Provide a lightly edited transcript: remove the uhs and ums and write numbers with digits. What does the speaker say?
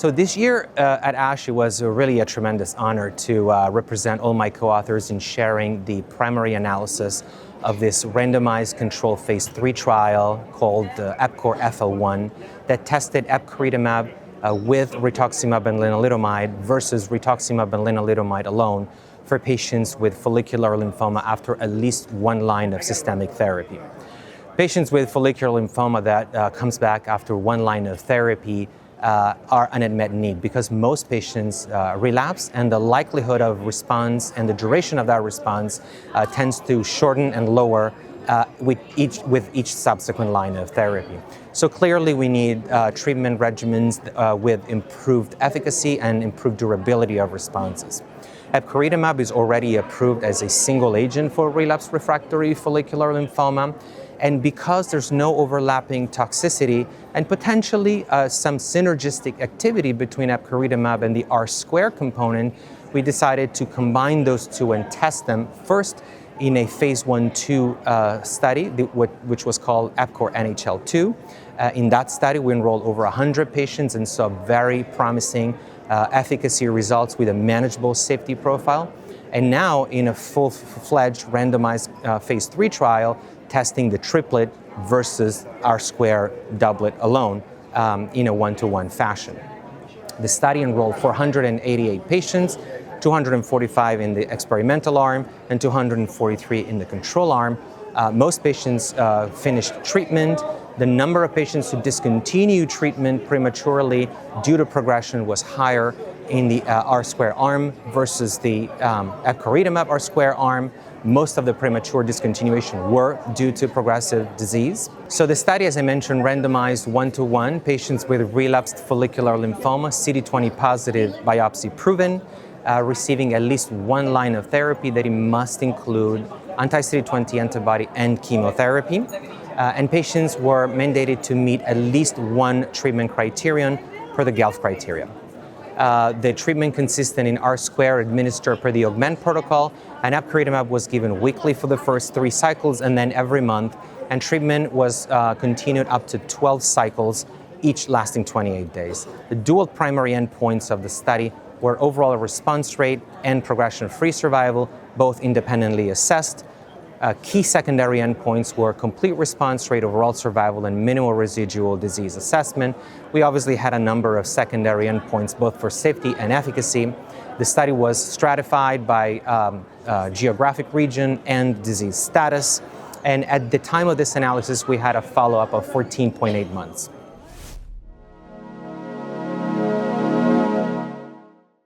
So this year at ASH, it was really a tremendous honor to represent all my co-authors in sharing the primary analysis of this randomized controlled Phase III trial called the EPCORE FL-1 that tested Epcoritamab with Rituximab and Lenalidomide versus Rituximab and Lenalidomide alone for patients with follicular lymphoma after at least one line of systemic therapy. Patients with follicular lymphoma that comes back after one line of therapy are an unmet need because most patients relapse, and the likelihood of response and the duration of that response tends to shorten and lower with each subsequent line of therapy. So clearly we need treatment regimens with improved efficacy and improved durability of responses. Epcoritamab is already approved as a single agent for relapsed refractory follicular lymphoma. And because there's no overlapping toxicity and potentially some synergistic activity between Epcoritamab and the R² component, we decided to combine those two and test them first in a Phase I/II study, which was called EPCORE NHL-2. In that study, we enrolled over 100 patients and saw very promising efficacy results with a manageable safety profile. And now in a full-fledged randomized Phase III trial, testing the triplet versus R² doublet alone in a one-to-one fashion. The study enrolled 488 patients, 245 in the experimental arm and 243 in the control arm. Most patients finished treatment. The number of patients who discontinued treatment prematurely due to progression was higher in the R² arm versus the Epcoritamab R² arm. Most of the premature discontinuation were due to progressive disease. So the study, as I mentioned, randomized one-to-one patients with relapsed follicular lymphoma, CD20 positive biopsy proven, receiving at least one line of therapy that it must include anti-CD20 antibody and chemotherapy. And patients were mandated to meet at least one treatment criterion per the GELF criteria. The treatment consisted in R² administered per the Augment protocol, and Epcoritamab was given weekly for the first 3 cycles and then every month, and treatment was continued up to 12 cycles, each lasting 28 days. The dual primary endpoints of the study were overall response rate and progression-free survival, both independently assessed. Key secondary endpoints were complete response rate, overall survival, and minimal residual disease assessment. We obviously had a number of secondary endpoints, both for safety and efficacy. The study was stratified by geographic region and disease status. And at the time of this analysis, we had a follow-up of 14.8 months.